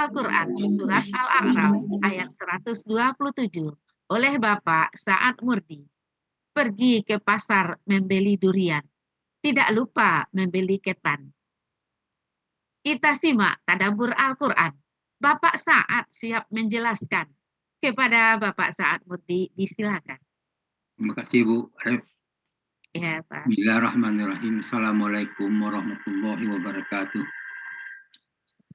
Al-Quran Surat Al-A'raf ayat 127 oleh Bapak Sa'ad Murdi. Pergi ke pasar membeli durian, tidak lupa membeli ketan. Kita simak tadabbur Al-Quran. Bapak Sa'ad siap menjelaskan. Kepada Bapak Sa'ad Murdi, disilakan. Terima kasih Bu Ref. Ya, Pak. Bismillahirrahmanirrahim. Assalamualaikum warahmatullahi wabarakatuh.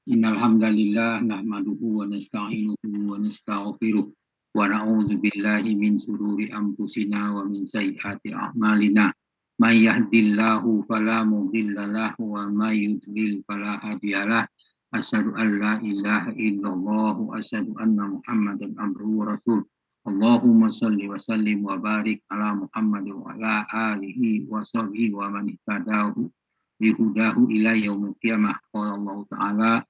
Innal hamdalillah nahmaduhu wa nasta'inuhu wa nastaghfiruh wa na'udzu billahi min shururi anfusina wa min sayyiati a'malina. May yahdihillahu fala mudilla lahu wa may yudlil fala hadiyalah. Asyhadu an la ilaha illallah wa asyhadu anna Muhammadan abduhu wa rasul. Allahumma salli wa sallim wa barik ala Muhammad wa ala alihi wa sahbihi wa man ihtadahu bihudahu ila yaumil qiyamah. Qala Allah Ta'ala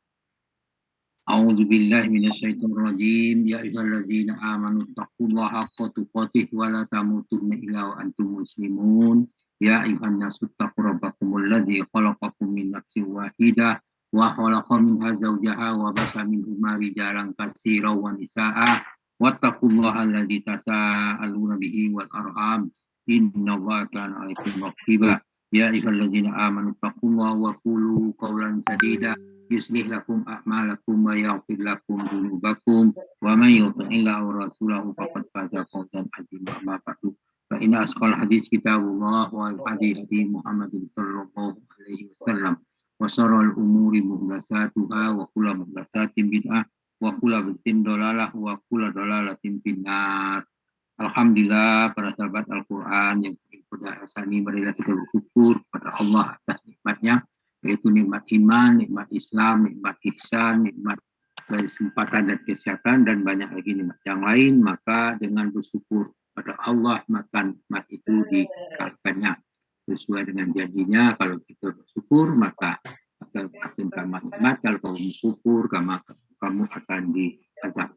A'udzu billahi minasyaitonir rajim. Ya ayyuhalladzina amanu taqullaha haqqa tuqatih wa la tamutunna illa wa antum muslimun. Ya ayyuhan nasu taqu rabbakumul ladzi khalaqakum min nafsin wahidah wa khalaqa minha zawjaha wa basa minhuma rijalan katsiran wa nisaa'a wattaqullaha alladzi tasaaluna bihi wal arham innallaha kana 'alaikum raqiba. Ya ayyuhalladzina amanu taqullaha wa qulu qawlan sadida yuslih lakum a'malakum wa yaghfir lakum dzunubakum wa may yuti'illah wa rasulahu faqad faza fawzan 'azima. Amma ba'du fa inna asqal hadis kitabullah wa hadi Muhammadin sallallahu alaihi wasallam wa syarrul umuri muhdatsatuha wa kullu muhdatsatin bid'ah wa kullu bid'atin dhalalah wa kullu dhalalatin finnar. Alhamdulillah para sahabat Al-Quran yang pada asani marilah kita bersyukur kepada Allah atas nikmatnya, yaitu nikmat iman, nikmat Islam, nikmat ihsan, nikmat kesempatan dan kesehatan, dan banyak lagi nikmat yang lain. Maka dengan bersyukur pada Allah, maka nikmat itu dikatakannya sesuai dengan janjinya. Kalau kita bersyukur maka akan tambah nikmat, kalau kamu bersyukur kamu akan diazab.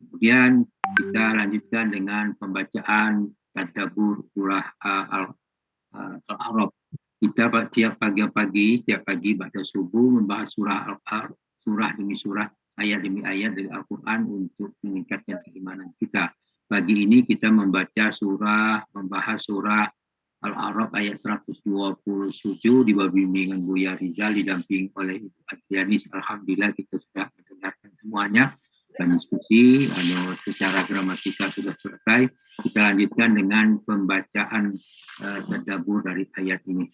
Kemudian kita lanjutkan dengan pembacaan tadabbur surah Al-A'raf. Kita setiap pagi pada subuh membahas surah demi surah, ayat demi ayat dari Al-Quran untuk meningkatkan keimanan kita. Pagi ini kita membahas surah Al-A'raf ayat 127 di bawah bimbingan Buya Rizal didamping oleh Ibu Adrianis. Alhamdulillah kita sudah mendengarkan semuanya dan diskusi secara gramatikal sudah selesai. Kita lanjutkan dengan pembacaan tadabbur dari ayat ini.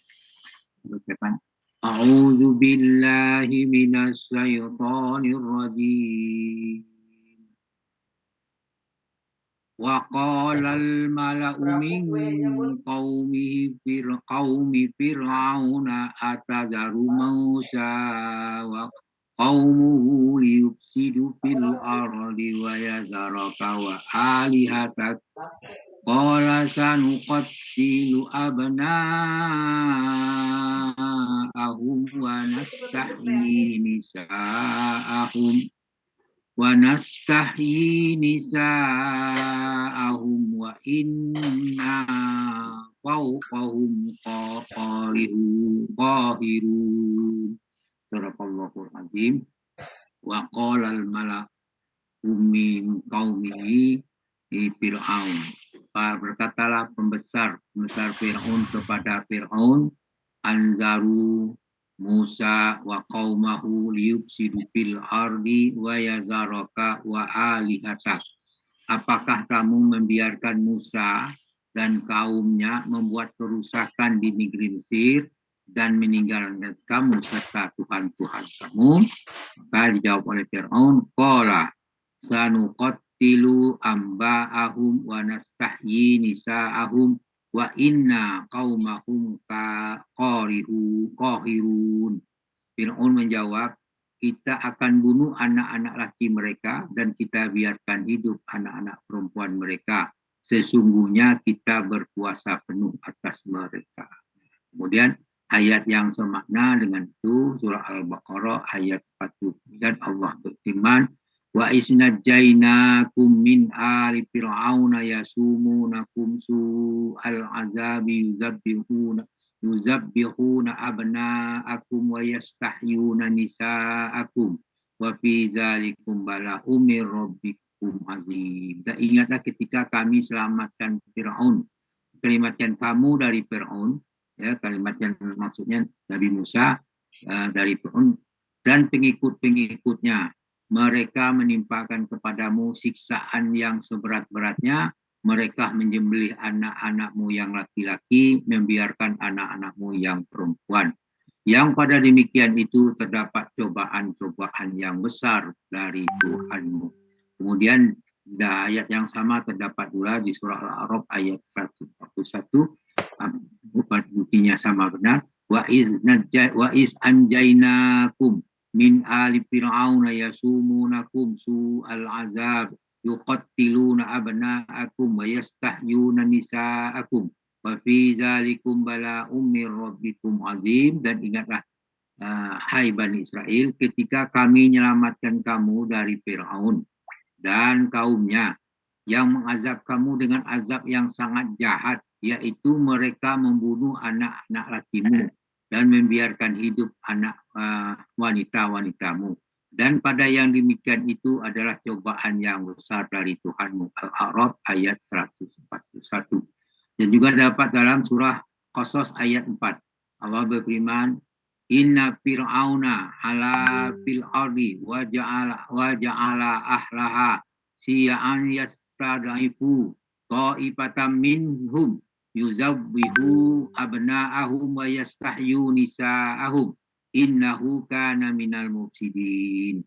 A'udzu billahi minasy syaithanir rajim. Wa qala al-mala'u min qaumi fir'auna atazaru Musa wa qaumuhu liyufsidu fil ardi wa yazaraka wa alihatak. Qala sanuqattilu abna'ahum wa nastahyi nisa'ahum wa inna fawqahum qahirun. Sadaqallahul azim. Wa qala al-mala'u min qaumihi Fir'aun. Berkatalah pembesar Fir'aun kepada Fir'aun, anzaru Musa wa qaumahu liyufsidu fil ardi wa yazaraka wa alihatak. Apakah kamu membiarkan Musa dan kaumnya membuat kerusakan di negeri Mesir dan meninggalkan kamu serta Tuhan-Tuhan kamu? Maka dijawab oleh Fir'aun, qala sanuqattilu amba'ahum wa nastahyi nisa'ahum wa inna qaumahum qahirun. Fir'aun menjawab, kita akan bunuh anak-anak laki mereka dan kita biarkan hidup anak-anak perempuan mereka. Sesungguhnya kita berkuasa penuh atas mereka. Kemudian ayat yang semakna dengan itu surah Al-Baqarah ayat 49, Allah berfirman, wa isnajjainakum min ali fir'auna yasumunakum su'al azabi yuzabbihuna abna'akum wa yastahyuna nisa'akum wa fi dzalikum bala'um mir rabbikum azim. Dan ingatlah ketika kami selamatkan Firaun, selamatkan kamu dari Firaun, ya, kalimat yang maksudnya Nabi Musa dari Firaun dan pengikut-pengikutnya. Mereka menimpakan kepadamu siksaan yang seberat-beratnya. Mereka menyembelih anak-anakmu yang laki-laki, membiarkan anak-anakmu yang perempuan. Yang pada demikian itu terdapat cobaan-cobaan yang besar dari Tuhanmu. Kemudian ayat yang sama terdapat pula di surah Al-A'raf ayat 141. Buktinya sama benar. Wa iz anjainakum min ali fir'auna yasumunakum su'al azab yuqattiluna abna'akum wa yastahyuna nisa'akum wa fi dzalikum bala'um mir rabbikum azim. Dan ingatlah hai Bani Israel, ketika kami menyelamatkan kamu dari Fir'aun dan kaumnya yang mengazab kamu dengan azab yang sangat jahat, yaitu mereka membunuh anak-anak lakimu dan membiarkan hidup anak wanita-wanitamu. Dan pada yang demikian itu adalah cobaan yang besar dari Tuhanmu. Al-A'raf ayat 141. Dan juga dapat dalam surah Qasas ayat 4. Allah berfirman, Inna fir'auna ala fil ardi wa ja'ala ahlaha siya'an yastadaifu ta'ifatam minhum yuzabbihu abna'ahum wa yastahyu nisa'ahum innahu kana minal mufsidin.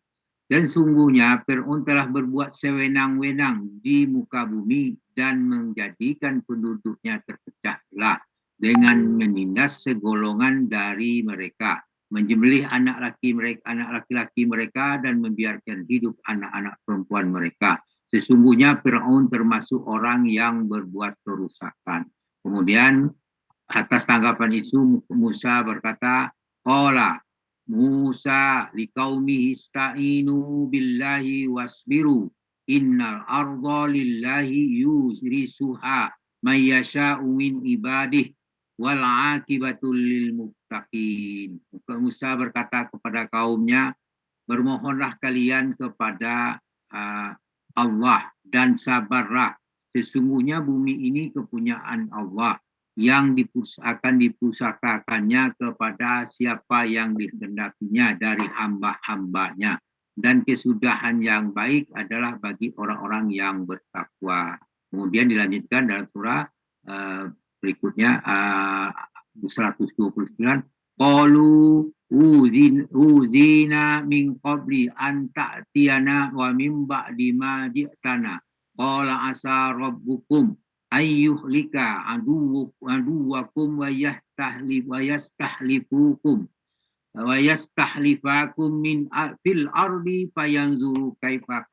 Dan sungguhnya Fir'aun telah berbuat sewenang-wenang di muka bumi dan menjadikan penduduknya terpecah belah dengan menindas segolongan dari mereka, menyembelih anak laki-laki mereka dan membiarkan hidup anak-anak perempuan mereka. Sesungguhnya Fir'aun termasuk orang yang berbuat kerusakan. Kemudian atas tanggapan itu Musa berkata, qala Musa liqaumihi ista'inu billahi wasbiru innal arda lillahi yurisuha may yasha'u min ibadih wal aqibatul lil muttaqin. Musa berkata kepada kaumnya, bermohonlah kalian kepada Allah dan sabarlah. Sesungguhnya bumi ini kepunyaan Allah yang akan dipusakakannya kepada siapa yang dikehendakinya dari hamba-hambanya. Dan kesudahan yang baik adalah bagi orang-orang yang bertakwa. Kemudian dilanjutkan dalam surah berikutnya 129. Qalu uzina min qabli an ta'tiyana wa min ba'di ma ji'tana. Qala asa rabbukum ayyuhlika aduwakum wa yastahlifukum wa yastahlifakum min fil ardi fayanzuru kaifa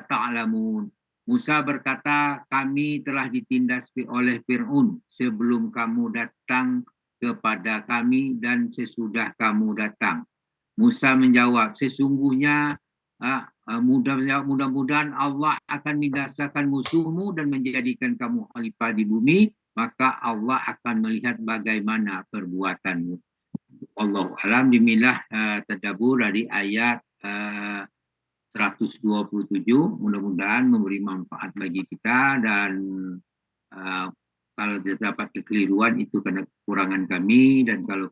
ta'lamun. Musa berkata, kami telah ditindas oleh Fir'aun sebelum kamu datang kepada kami dan sesudah kamu datang. Musa menjawab, sesungguhnya mudah-mudahan Allah akan binasakan musuhmu dan menjadikan kamu khalifah di bumi, maka Allah akan melihat bagaimana perbuatanmu. Wallahu a'lam. Demikianlah tadabbur dari ayat 127. Mudah-mudahan memberi manfaat bagi kita, dan kalau terdapat kekeliruan itu karena kekurangan kami, dan kalau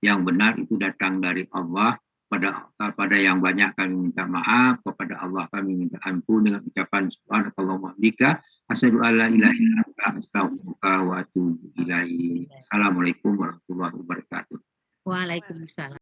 yang benar itu datang dari Allah. Pada yang banyak kami minta maaf, kepada Allah kami minta ampun dengan ucapan subhanakallahumma wa bihamdika asyhadu an la ilaha illa anta astaghfiruka wa atubu ilaik. Assalamualaikum warahmatullahi wabarakatuh. Waalaikumsalam.